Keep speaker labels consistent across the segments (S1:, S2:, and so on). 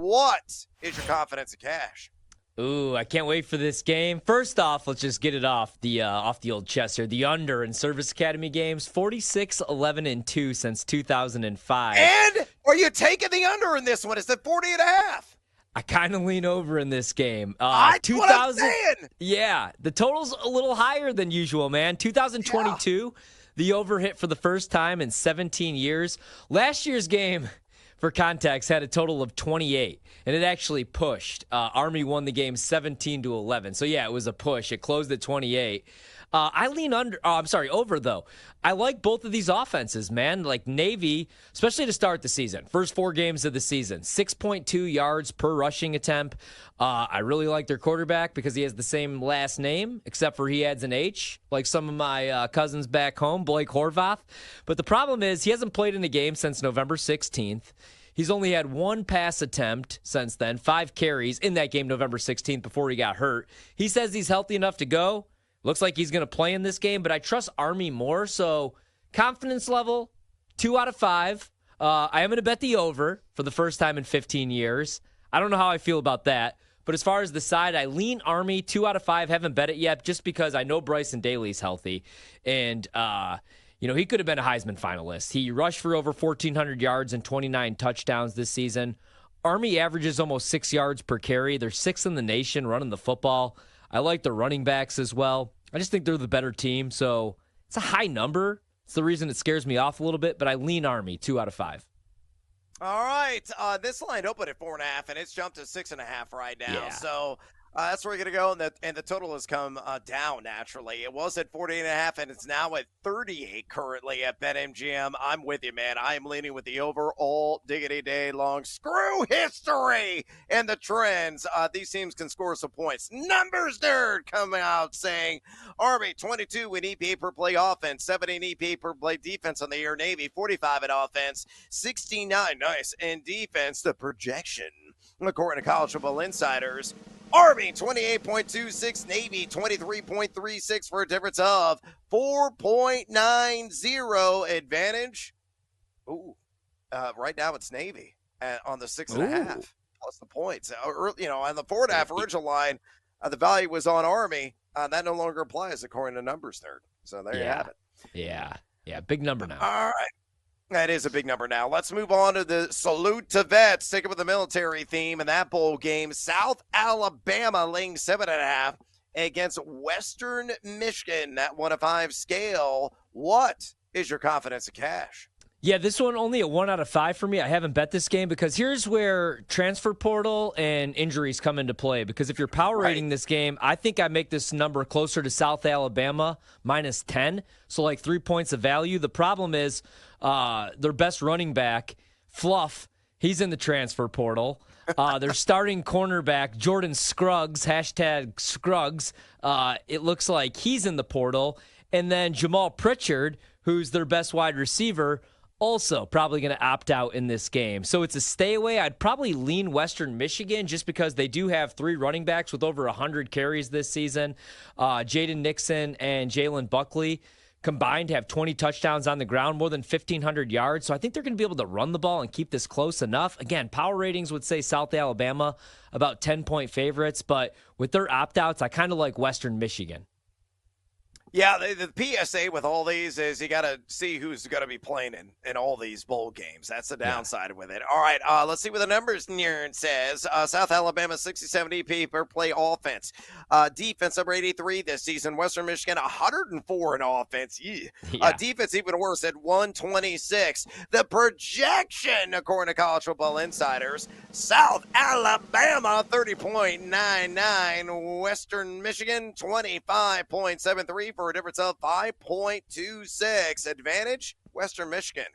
S1: What is your confidence in cash?
S2: Ooh, I can't wait for this game. First off, let's just get it off the old chest here. The under in Service Academy games, 46-11-2 since 2005.
S1: And are you taking the under in this one? It's at 40.5.
S2: I kind of lean over in this game.
S1: That's what I'm saying.
S2: Yeah, the total's a little higher than usual, man. 2022, the over hit for the first time in 17 years. Last year's game, for context, had a total of 28, and it actually pushed. Army won the game 17-11. So, yeah, it was a push. It closed at 28. I lean over, though. I like both of these offenses, man. Like Navy, especially to start the season. First 4 games of the season, 6.2 yards per rushing attempt. I really like their quarterback because he has the same last name, except for he adds an H, like some of my cousins back home, Blake Horvat. But the problem is he hasn't played in a game since November 16th. He's only had 1 pass attempt since then, 5 carries in that game November 16th before he got hurt. He says he's healthy enough to go. Looks like he's going to play in this game, but I trust Army more. So confidence level, 2 out of 5. I am going to bet the over for the first time in 15 years. I don't know how I feel about that. But as far as the side, I lean Army, 2 out of 5. Haven't bet it yet just because I know Bryson Daly's healthy. And, he could have been a Heisman finalist. He rushed for over 1,400 yards and 29 touchdowns this season. Army averages almost 6 yards per carry. They're 6th in the nation running the football. I like the running backs as well. I just think they're the better team, so it's a high number. It's the reason it scares me off a little bit, but I lean Army, 2 out of 5.
S1: All right. This line opened at 4.5, and it's jumped to 6.5 right now.
S2: Yeah.
S1: So that's where we're going to go, and the total has come down naturally. It was at 48.5, and it's now at 38 currently at BetMGM. I'm with you, man. I am leaning with the over all diggity day long. Screw history and the trends. These teams can score some points. Numbers nerd coming out saying Army 22 in EPA per play offense, 70 in EPA per play defense on the year. Navy 45 in offense, 69 nice in defense. The projection, according to College Football Insiders, Army 28.26, Navy 23.36 for a difference of 4.90 advantage. Ooh, right now it's Navy on the 6.5 plus the points. On the 4.5 original line, the value was on Army. That no longer applies according to Numbers Nerd. So there you have it.
S2: Yeah, big number now.
S1: All right. That is a big number now. Let's move on to the salute to vets. Sticking with the military theme in that bowl game. South Alabama laying 7.5 against Western Michigan. That 1 to 5 scale. What is your confidence in cash?
S2: Yeah, this one only a 1 out of 5 for me. I haven't bet this game because here's where transfer portal and injuries come into play. Because if you're power rating this game, I think I make this number closer to South Alabama, -10. So like 3 points of value. The problem is their best running back, Fluff, he's in the transfer portal. Their starting cornerback, Jordan Scruggs, #Scruggs, it looks like he's in the portal. And then Jamal Pritchard, who's their best wide receiver, also probably going to opt out in this game. So it's a stay away. I'd probably lean Western Michigan just because they do have 3 running backs with over 100 carries this season. Jaden Nixon and Jalen Buckley combined have 20 touchdowns on the ground, more than 1,500 yards. So I think they're going to be able to run the ball and keep this close enough. Again, power ratings would say South Alabama about 10-point favorites, but with their opt-outs, I kind of like Western Michigan.
S1: Yeah, the PSA with all these is you got to see who's going to be playing in all these bowl games. That's the downside with it. All right, let's see what the numbers nerd says. South Alabama, 67 EP per play offense. Defense, number 83 this season. Western Michigan, 104 in offense. Yeah. Defense, even worse at 126. The projection, according to College Football Insiders, South Alabama, 30.99. Western Michigan, 25.73 for a difference of 5.26. Advantage, Western Michigan,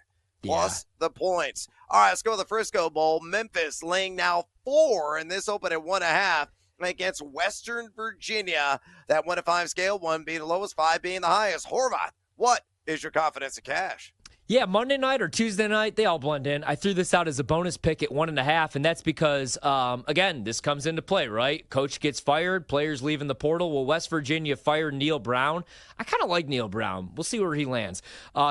S1: plus the points. All right, let's go to the Frisco Bowl. Memphis laying now 4, and this opened at 1.5 against Western Virginia. That 1 to 5 scale, 1 being the lowest, 5 being the highest. Horvat, what is your confidence in cash?
S2: Yeah, Monday night or Tuesday night, they all blend in. I threw this out as a bonus pick at 1.5, and that's because, again, this comes into play, right? Coach gets fired, players leaving the portal. Well, West Virginia fired Neil Brown. I kind of like Neil Brown. We'll see where he lands.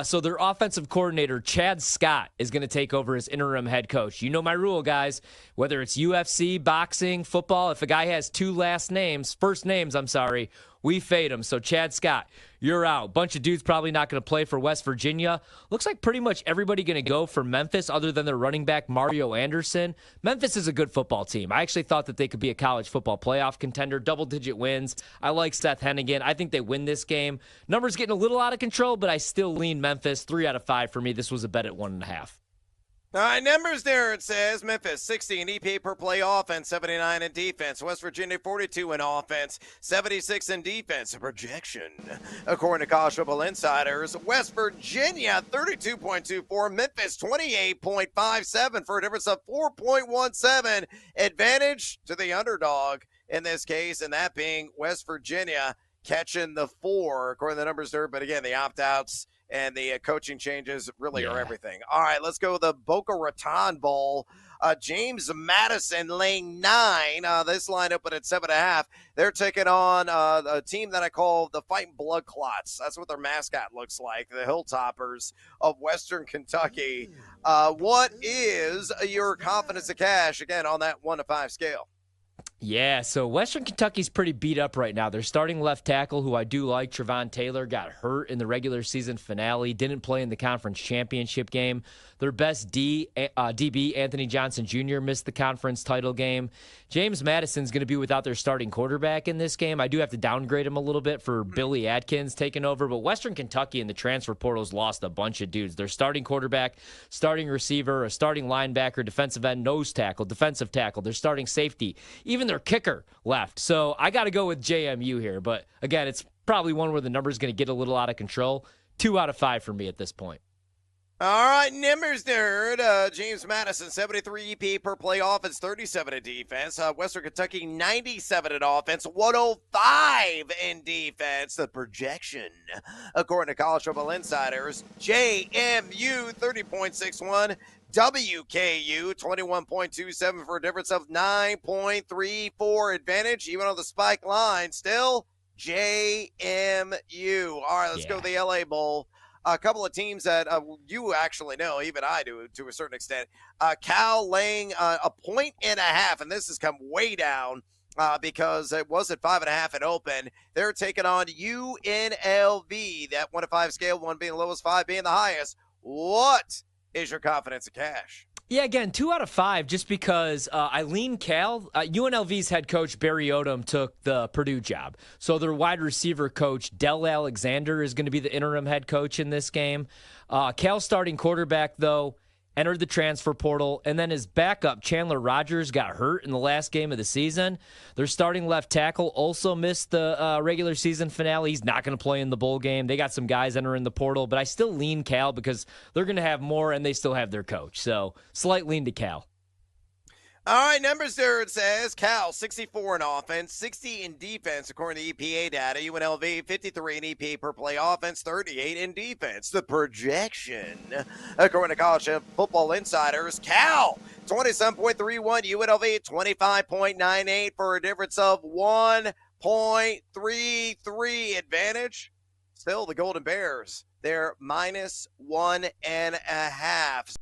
S2: So their offensive coordinator, Chad Scott, is going to take over as interim head coach. You know my rule, guys. Whether it's UFC, boxing, football, if a guy has first names, we fade him. So Chad Scott, you're out. Bunch of dudes probably not going to play for West Virginia. Looks like pretty much everybody going to go for Memphis other than their running back, Mario Anderson. Memphis is a good football team. I actually thought that they could be a college football playoff contender, double-digit wins. I like Seth Hennigan. I think they win this game. Numbers getting a little out of control, but I still lean Memphis. 3 out of 5 for me. This was a bet at 1.5.
S1: All right, numbers there. It says Memphis 60 in EPA per play offense, 79 in defense. West Virginia 42 in offense, 76 in defense. A projection, according to College Football Insiders, West Virginia 32.24, Memphis 28.57 for a difference of 4.17. Advantage to the underdog in this case, and that being West Virginia catching the 4, according to the numbers there. But again, the opt-outs and the coaching changes really are everything. All right, let's go with the Boca Raton Bowl. James Madison laying 9. This line opened at 7.5. They're taking on a team that I call the Fighting Blood Clots. That's what their mascot looks like, the Hilltoppers of Western Kentucky. What is your confidence of cash, again, on that 1 to 5 scale?
S2: Yeah, so Western Kentucky's pretty beat up right now. Their starting left tackle, who I do like, Trevon Taylor, got hurt in the regular season finale, didn't play in the conference championship game. Their best DB, Anthony Johnson Jr., missed the conference title game. James Madison's going to be without their starting quarterback in this game. I do have to downgrade him a little bit for Billy Atkins taking over, but Western Kentucky in the transfer portals lost a bunch of dudes. Their starting quarterback, starting receiver, a starting linebacker, defensive end, nose tackle, defensive tackle, their starting safety, even their kicker left. So I got to go with JMU here, but again, it's probably one where the number's going to get a little out of control. 2 out of 5 for me at this point.
S1: All right, numbers nerd. James Madison, 73 EP per play offense, 37 in defense. Western Kentucky, 97 in offense, 105 in defense. The projection, according to College Football Insiders, JMU, 30.61. WKU 21.27 for a difference of 9.34 advantage, even on the spike line. Still JMU. All right, let's go to the LA Bowl. A couple of teams that you actually know, even I do to a certain extent. Cal laying 1.5, and this has come way down because it was at 5.5 at open. They're taking on UNLV. That 1 to 5 scale, 1 being the lowest, 5 being the highest. What is your confidence of cash?
S2: Yeah, again, 2 out of 5 just because I lean Cal. UNLV's head coach, Barry Odom, took the Purdue job. So their wide receiver coach, Dell Alexander, is going to be the interim head coach in this game. Cal's starting quarterback, though, entered the transfer portal, and then his backup, Chandler Rogers, got hurt in the last game of the season. Their starting left tackle also missed the regular season finale. He's not going to play in the bowl game. They got some guys entering the portal, but I still lean Cal because they're going to have more, and they still have their coach. So slight lean to Cal.
S1: All right, numbers there. It says Cal 64 in offense, 60 in defense, according to EPA data. UNLV 53 in EPA per play offense, 38 in defense. The projection, according to College Football Insiders, Cal 27.31, UNLV 25.98 for a difference of 1.33 advantage. Still, the Golden Bears, they're -1.5.